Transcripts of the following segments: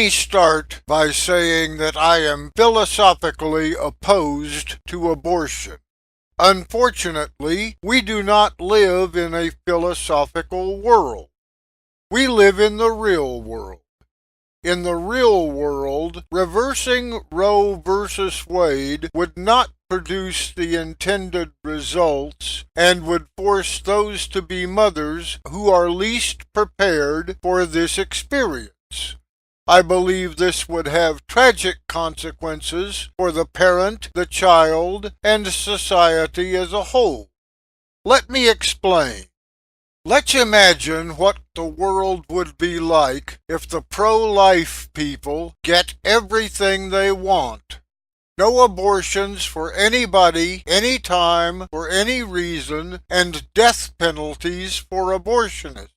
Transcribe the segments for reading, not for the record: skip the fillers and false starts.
me start by saying that I am philosophically opposed to abortion. Unfortunately, we do not live in a philosophical world. We live in the real world. In the real world, reversing Roe versus Wade would not produce the intended results and would force those to be mothers who are least prepared for this experience. I believe this would have tragic consequences for the parent, the child, and society as a whole. Let me explain. Let's imagine what the world would be like if the pro-life people get everything they want. No abortions for anybody, anytime, for any reason, and death penalties for abortionists.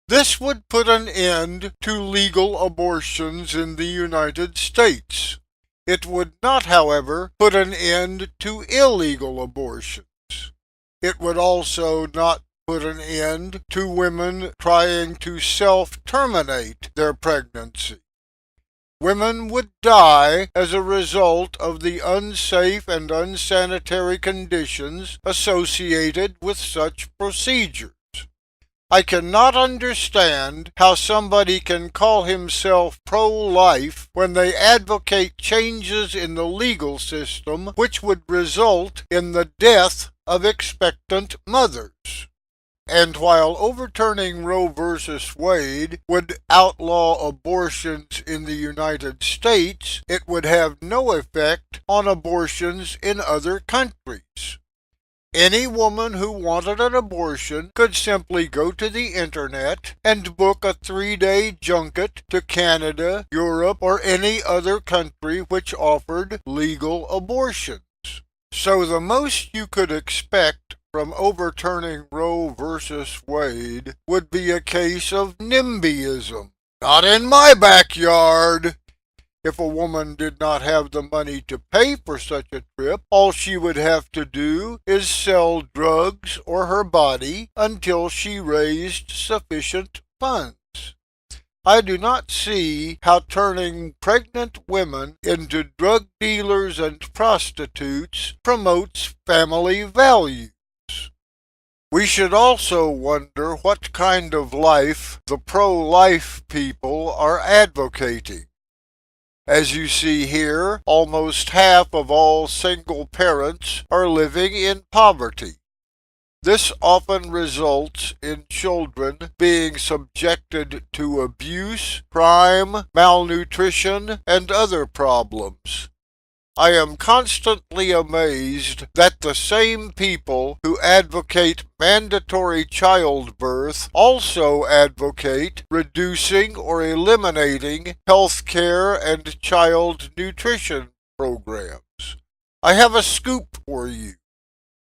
This would put an end to legal abortions in the United States. It would not, however, put an end to illegal abortions. It would also not put an end to women trying to self-terminate their pregnancy. Women would die as a result of the unsafe and unsanitary conditions associated with such procedures. I cannot understand how somebody can call himself pro-life when they advocate changes in the legal system which would result in the death of expectant mothers. And while overturning Roe versus Wade would outlaw abortions in the United States, it would have no effect on abortions in other countries. Any woman who wanted an abortion could simply go to the internet and book a 3-day junket to Canada, Europe, or any other country which offered legal abortions. So the most you could expect from overturning Roe versus Wade would be a case of NIMBYism. Not in my backyard! If a woman did not have the money to pay for such a trip, all she would have to do is sell drugs or her body until she raised sufficient funds. I do not see how turning pregnant women into drug dealers and prostitutes promotes family values. We should also wonder what kind of life the pro-life people are advocating. As you see here, almost half of all single parents are living in poverty. This often results in children being subjected to abuse, crime, malnutrition, and other problems. I am constantly amazed that the same people who advocate mandatory childbirth also advocate reducing or eliminating health care and child nutrition programs. I have a scoop for you.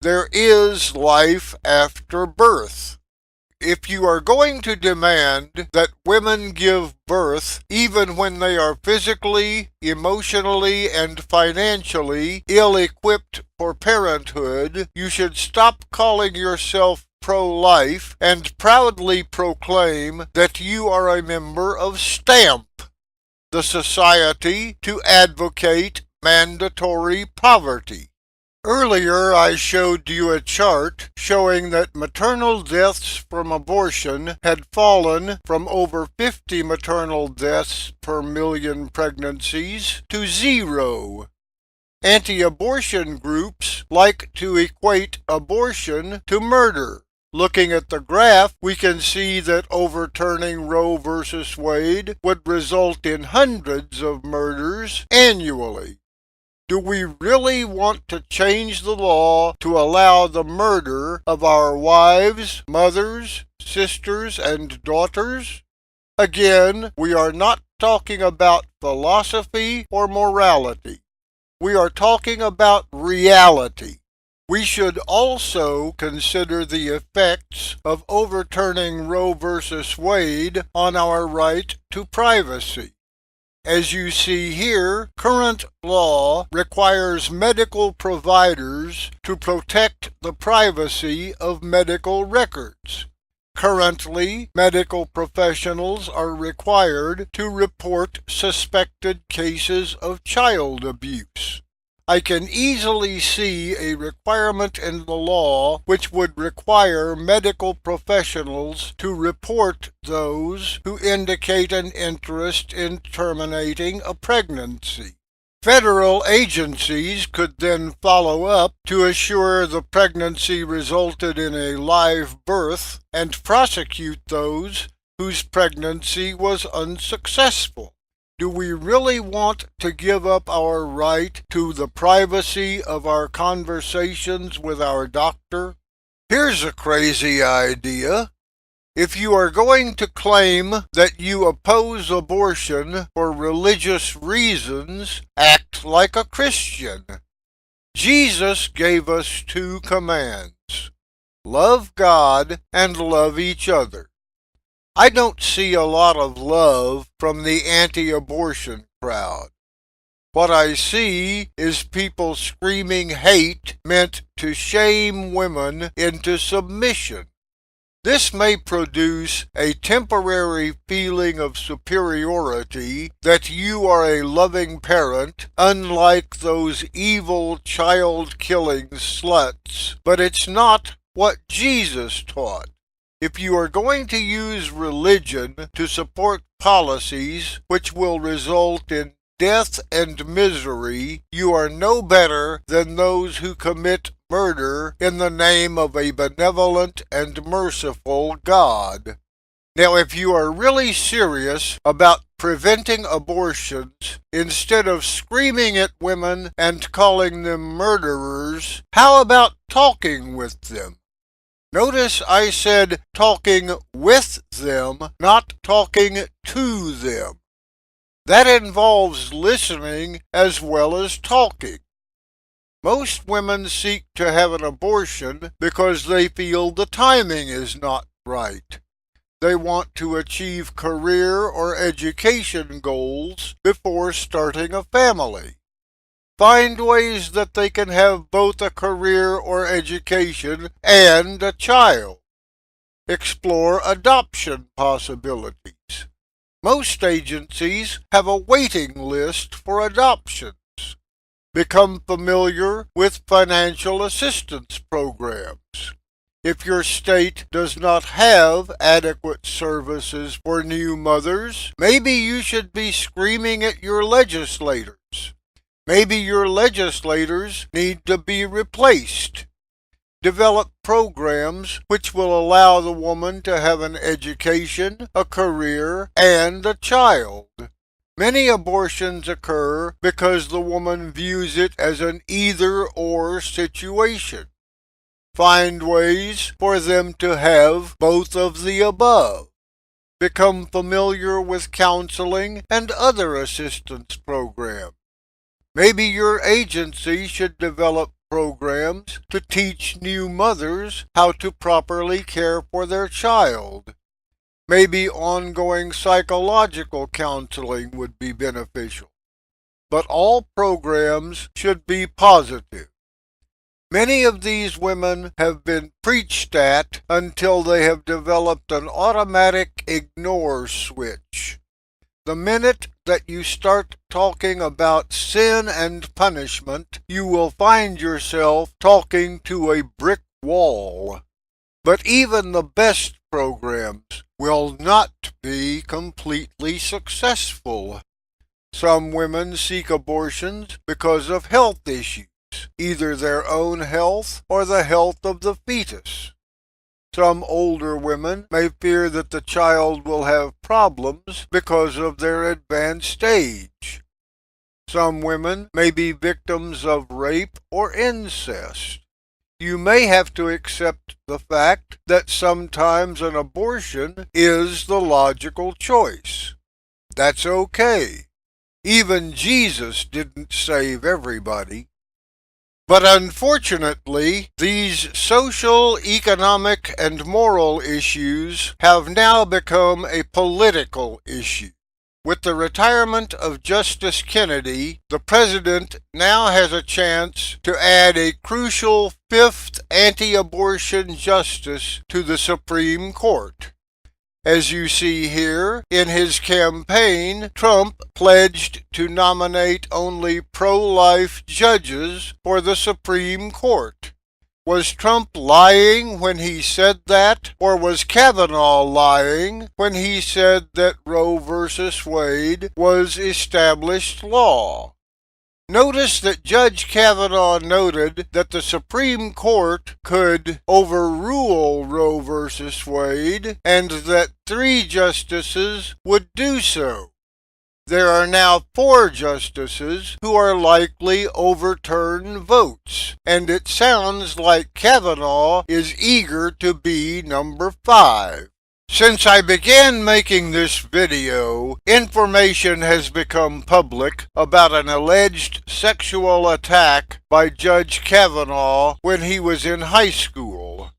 There is life after birth. If you are going to demand that women give birth even when they are physically, emotionally, and financially ill-equipped for parenthood, you should stop calling yourself pro-life and proudly proclaim that you are a member of STAMP, the Society to Advocate Mandatory Poverty. Earlier I showed you a chart showing that maternal deaths from abortion had fallen from over 50 maternal deaths per million pregnancies to 0. Anti-abortion groups like to equate abortion to murder. Looking at the graph, we can see that overturning Roe versus Wade would result in hundreds of murders annually. Do we really want to change the law to allow the murder of our wives, mothers, sisters, and daughters? Again, we are not talking about philosophy or morality. We are talking about reality. We should also consider the effects of overturning Roe versus Wade on our right to privacy. As you see here, current law requires medical providers to protect the privacy of medical records. Currently, medical professionals are required to report suspected cases of child abuse. I can easily see a requirement in the law which would require medical professionals to report those who indicate an interest in terminating a pregnancy. Federal agencies could then follow up to assure the pregnancy resulted in a live birth and prosecute those whose pregnancy was unsuccessful. Do we really want to give up our right to the privacy of our conversations with our doctor? Here's a crazy idea. If you are going to claim that you oppose abortion for religious reasons, act like a Christian. Jesus gave us 2 commands: love God and love each other. I don't see a lot of love from the anti-abortion crowd. What I see is people screaming hate meant to shame women into submission. This may produce a temporary feeling of superiority that you are a loving parent, unlike those evil child-killing sluts, but it's not what Jesus taught. If you are going to use religion to support policies which will result in death and misery, you are no better than those who commit murder in the name of a benevolent and merciful God. Now, if you are really serious about preventing abortions, instead of screaming at women and calling them murderers, how about talking with them? Notice I said talking with them, not talking to them. That involves listening as well as talking. Most women seek to have an abortion because they feel the timing is not right. They want to achieve career or education goals before starting a family. Find ways that they can have both a career or education and a child. Explore adoption possibilities. Most agencies have a waiting list for adoptions. Become familiar with financial assistance programs. If your state does not have adequate services for new mothers, maybe you should be screaming at your legislators. Maybe your legislators need to be replaced. Develop programs which will allow the woman to have an education, a career, and a child. Many abortions occur because the woman views it as an either-or situation. Find ways for them to have both of the above. Become familiar with counseling and other assistance programs. Maybe your agency should develop programs to teach new mothers how to properly care for their child. Maybe ongoing psychological counseling would be beneficial. But all programs should be positive. Many of these women have been preached at until they have developed an automatic ignore switch. The minute that you start talking about sin and punishment, you will find yourself talking to a brick wall. But even the best programs will not be completely successful. Some women seek abortions because of health issues, either their own health or the health of the fetus. Some older women may fear that the child will have problems because of their advanced age. Some women may be victims of rape or incest. You may have to accept the fact that sometimes an abortion is the logical choice. That's okay. Even Jesus didn't save everybody. But unfortunately, these social, economic, and moral issues have now become a political issue. With the retirement of Justice Kennedy, the President now has a chance to add a crucial fifth anti-abortion justice to the Supreme Court. As you see here, in his campaign, Trump pledged to nominate only pro-life judges for the Supreme Court. Was Trump lying when he said that, or was Kavanaugh lying when he said that Roe v. Wade was established law? Notice that Judge Kavanaugh noted that the Supreme Court could overrule Roe v. Wade and that 3 justices would do so. There are now 4 justices who are likely overturn votes, and it sounds like Kavanaugh is eager to be number 5. Since I began making this video, information has become public about an alleged sexual attack by Judge Kavanaugh when he was in high school.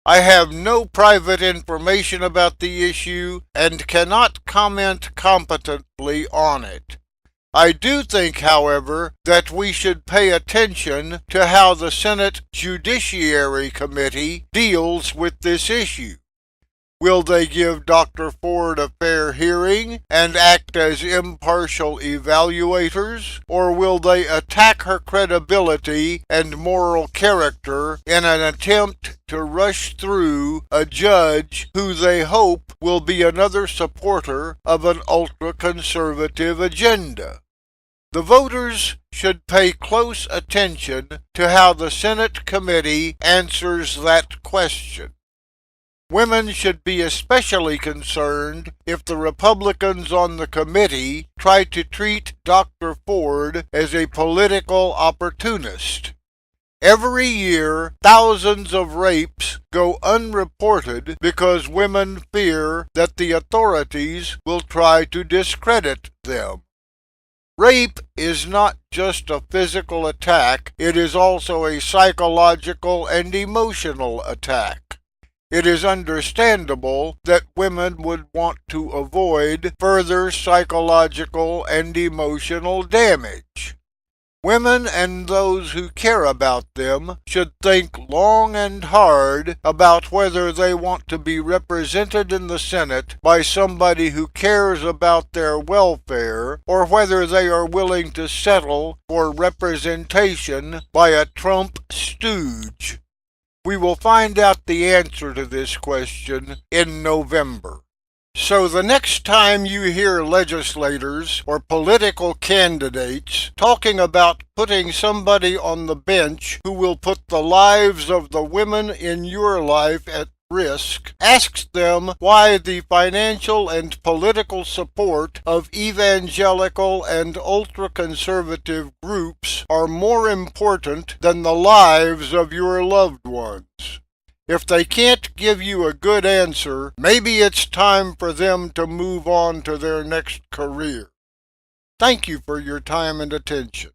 I have no private information about the issue and cannot comment competently on it. I do think, however, that we should pay attention to how the Senate Judiciary Committee deals with this issue. Will they give Dr. Ford a fair hearing and act as impartial evaluators, or will they attack her credibility and moral character in an attempt to rush through a judge who they hope will be another supporter of an ultra-conservative agenda? The voters should pay close attention to how the Senate committee answers that question. Women should be especially concerned if the Republicans on the committee try to treat Dr. Ford as a political opportunist. Every year, thousands of rapes go unreported because women fear that the authorities will try to discredit them. Rape is not just a physical attack, it is also a psychological and emotional attack. It is understandable that women would want to avoid further psychological and emotional damage. Women and those who care about them should think long and hard about whether they want to be represented in the Senate by somebody who cares about their welfare, or whether they are willing to settle for representation by a Trump stooge. We will find out the answer to this question in November. So the next time you hear legislators or political candidates talking about putting somebody on the bench who will put the lives of the women in your life at risk, ask them why the financial and political support of evangelical and ultra-conservative groups are more important than the lives of your loved ones. If they can't give you a good answer, maybe it's time for them to move on to their next career. Thank you for your time and attention.